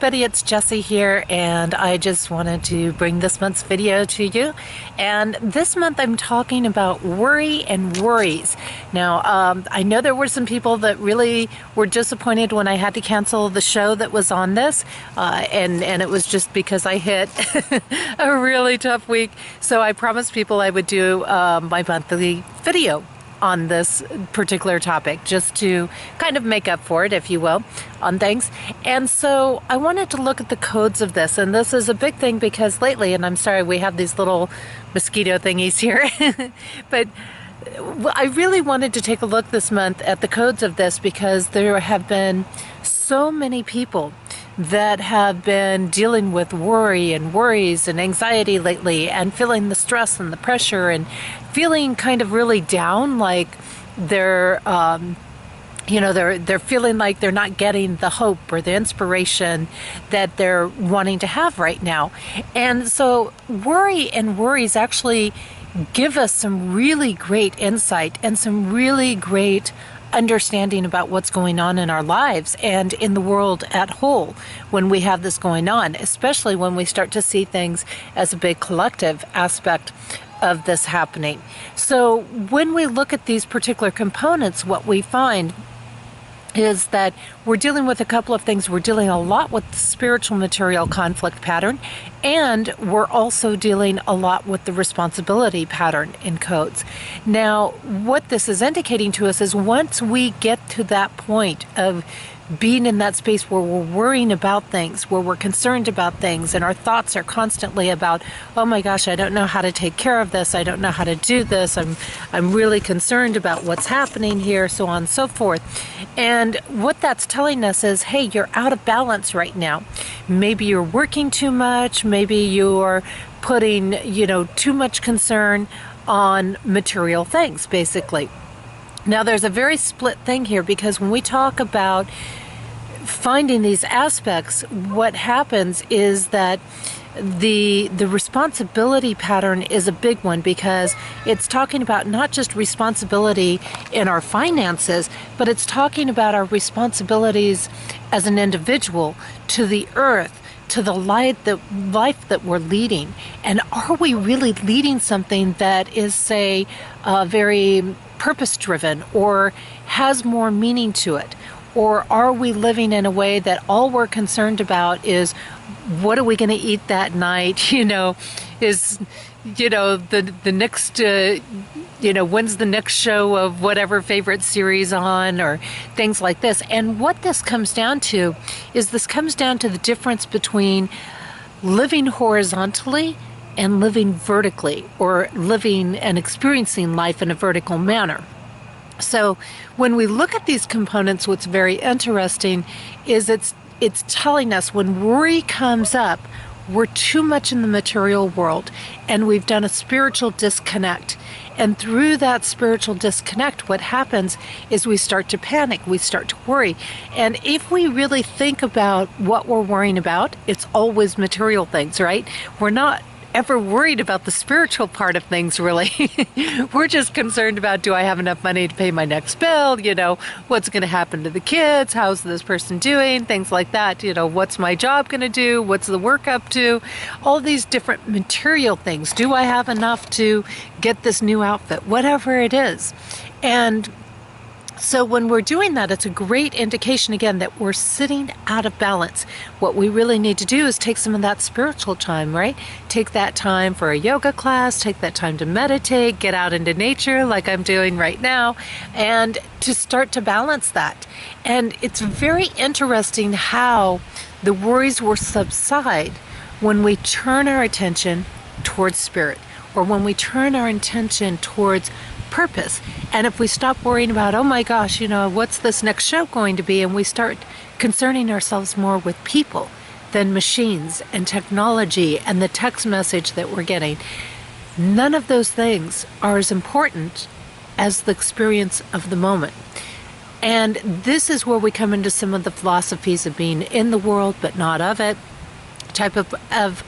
everybody, it's Jessie here, and I just wanted to bring this month's video to you. And this month I'm talking about worry and worries. Now, I know there were some people that really were disappointed when I had to cancel the show that was on this, and it was just because I hit a really tough week. So I promised people I would do my monthly video on this particular topic, just to kind of make up for it, if you will, on things. And so I wanted to look at the codes of this, and this is a big thing because lately, and I'm sorry we have these little mosquito thingies here, but I really wanted to take a look this month at the codes of this because there have been so many people that have been dealing with worry and worries and anxiety lately, and feeling the stress and the pressure, and feeling kind of really down, like they're they're feeling like they're not getting the hope or the inspiration that they're wanting to have right now. And so worry and worries actually give us some really great insight and some really great understanding about what's going on in our lives and in the world at whole when we have this going on, especially when we start to see things as a big collective aspect of this happening. So when we look at these particular components, what we find is that we're dealing with a couple of things. We're dealing a lot with the spiritual material conflict pattern, and we're also dealing a lot with the responsibility pattern in codes. Now, what this is indicating to us is once we get to that point of being in that space where we're worrying about things, where we're concerned about things, and our thoughts are constantly about, oh my gosh, I don't know how to take care of this, I don't know how to do this, I'm really concerned about what's happening here, so on and so forth. And what that's telling us is, hey, you're out of balance right now. Maybe you're working too much, maybe you're putting, too much concern on material things, basically. Now, there's a very split thing here, because when we talk about finding these aspects, what happens is that the responsibility pattern is a big one, because it's talking about not just responsibility in our finances, but it's talking about our responsibilities as an individual to the earth, to the life that we're leading. And are we really leading something that is, say, very purpose-driven or has more meaning to it? Or are we living in a way that all we're concerned about is what are we going to eat that night? Is the next when's the next show of whatever favorite series on, or things like this. And what this comes down to is the difference between living horizontally and living vertically, or living and experiencing life in a vertical manner. So when we look at these components, what's very interesting is it's telling us when worry comes up, we're too much in the material world and we've done a spiritual disconnect. And through that spiritual disconnect, what happens is we start to panic, we start to worry. And if we really think about what we're worrying about, it's always material things, right? We're not ever worried about the spiritual part of things, really. We're just concerned about, do I have enough money to pay my next bill? What's going to happen to the kids? How's this person doing? Things like that. What's my job going to do? What's the work up to? All these different material things. Do I have enough to get this new outfit? Whatever it is. And so when we're doing that, it's a great indication, again, that we're sitting out of balance. What we really need to do is take some of that spiritual time, right? Take that time for a yoga class, take that time to meditate, get out into nature like I'm doing right now, and to start to balance that. And it's very interesting how the worries will subside when we turn our attention towards spirit, or when we turn our attention towards purpose. And if we stop worrying about, oh my gosh, what's this next show going to be, and we start concerning ourselves more with people than machines and technology and the text message that we're getting, none of those things are as important as the experience of the moment. And this is where we come into some of the philosophies of being in the world but not of it, type of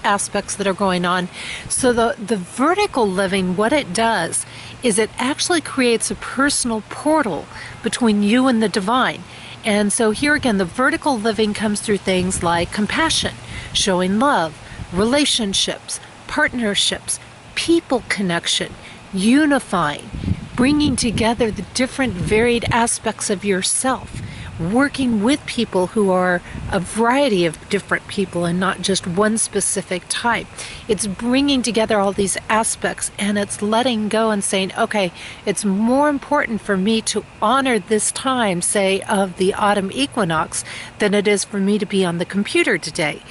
aspects that are going on. So the vertical living, what it does is it actually creates a personal portal between you and the divine. And so here again, the vertical living comes through things like compassion, showing love, relationships, partnerships, people connection, unifying, bringing together the different varied aspects of yourself, working with people who are a variety of different people and not just one specific type. It's bringing together all these aspects, and it's letting go and saying, okay, it's more important for me to honor this time, say, of the autumn equinox than it is for me to be on the computer today.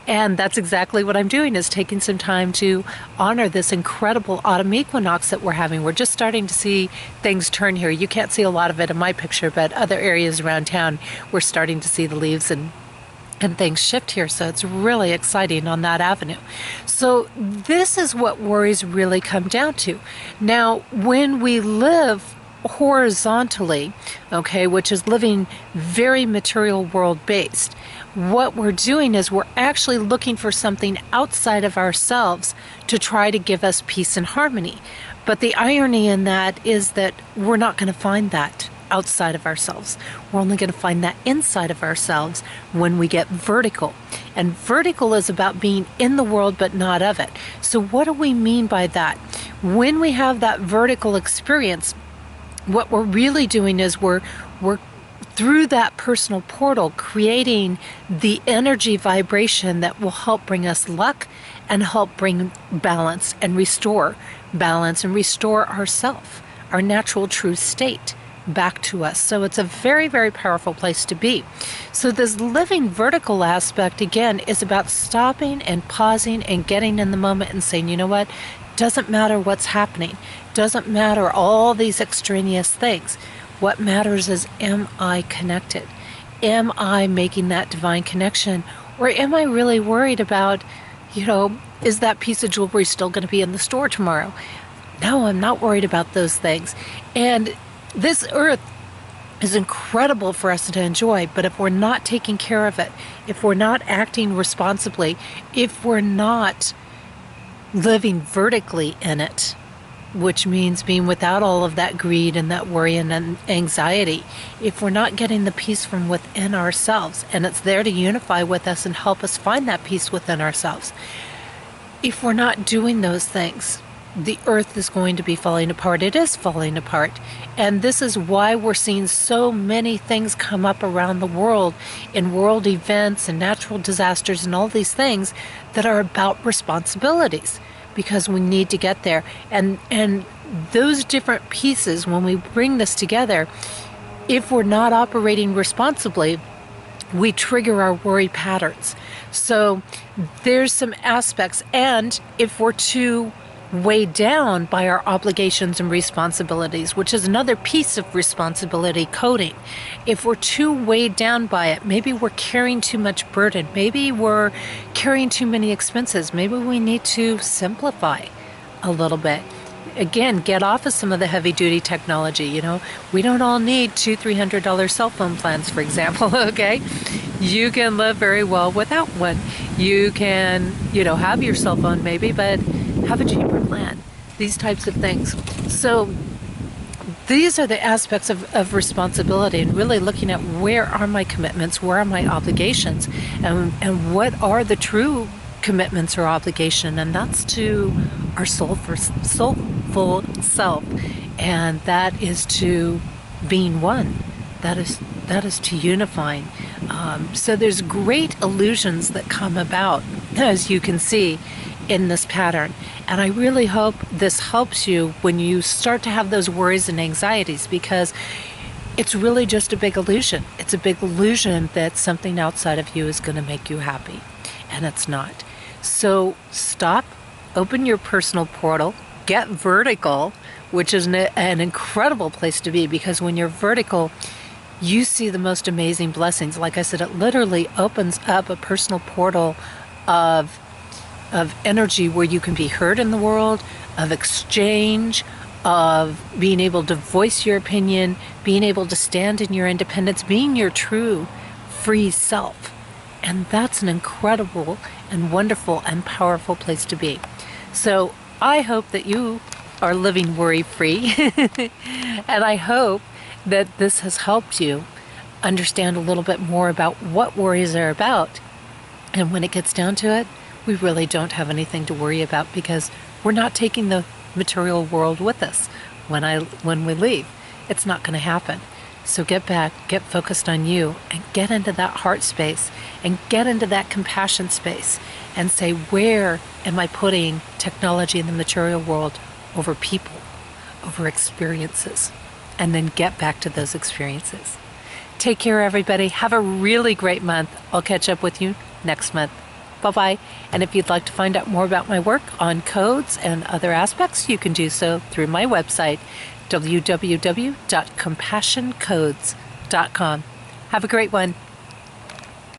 And that's exactly what I'm doing, is taking some time to honor this incredible autumn equinox that we're having. We're just starting to see things turn here. You can't see a lot of it in my picture, but other areas around town, we're starting to see the leaves and things shift here. So it's really exciting on that avenue. So this is what worries really come down to. Now, when we live horizontally, okay, which is living very material world based, what we're doing is we're actually looking for something outside of ourselves to try to give us peace and harmony. But the irony in that is that we're not going to find that outside of ourselves. We're only going to find that inside of ourselves when we get vertical. And vertical is about being in the world but not of it. So what do we mean by that? When we have that vertical experience, what we're really doing is we're through that personal portal creating the energy vibration that will help bring us luck and help bring balance and restore ourself, our natural true state back to us. So it's a very, very powerful place to be. So this living vertical aspect, again, is about stopping and pausing and getting in the moment and saying, you know what, doesn't matter what's happening, doesn't matter all these extraneous things. What matters is, am I connected? Am I making that divine connection? Or am I really worried about, is that piece of jewelry still going to be in the store tomorrow? No, I'm not worried about those things. And this earth is incredible for us to enjoy, but if we're not taking care of it, if we're not acting responsibly, if we're not living vertically in it, which means being without all of that greed and that worry and anxiety, if we're not getting the peace from within ourselves, and it's there to unify with us and help us find that peace within ourselves, if we're not doing those things, the earth is going to be falling apart. It is falling apart. And this is why we're seeing so many things come up around the world in world events and natural disasters and all these things that are about responsibilities, because we need to get there. And those different pieces, when we bring this together, if we're not operating responsibly, we trigger our worry patterns. So there's some aspects. And if we're too weighed down by our obligations and responsibilities, which is another piece of responsibility coding, if we're too weighed down by it, maybe we're carrying too much burden, maybe we're carrying too many expenses, maybe we need to simplify a little bit. Again, get off of some of the heavy-duty technology. We don't all need $200-300 cell phone plans, for example, okay? You can live very well without one. You can, have your cell phone maybe, but have a cheaper plan. These types of things. So these are the aspects of responsibility, and really looking at where are my commitments, where are my obligations, and what are the true commitments or obligation, and that's to our soulful self, and that is to being one. That is to unifying. So there's great illusions that come about, as you can see in this pattern. And I really hope this helps you when you start to have those worries and anxieties, because it's really just a big illusion. It's a big illusion that something outside of you is going to make you happy, and it's not. So stop, open your personal portal, get vertical, which is an incredible place to be, because when you're vertical, you see the most amazing blessings. Like I said, it literally opens up a personal portal of energy where you can be heard in the world, of exchange, of being able to voice your opinion, being able to stand in your independence, being your true free self. And that's an incredible and wonderful and powerful place to be. So I hope that you are living worry-free, and I hope that this has helped you understand a little bit more about what worries are about. And when it gets down to it, we really don't have anything to worry about because we're not taking the material world with us when we leave. It's not going to happen. So get back, get focused on you, and get into that heart space, and get into that compassion space, and say, where am I putting technology in the material world over people, over experiences? And then get back to those experiences. Take care, everybody. Have a really great month. I'll catch up with you next month. Bye-bye. And if you'd like to find out more about my work on codes and other aspects, you can do so through my website, www.compassioncodes.com. Have a great one.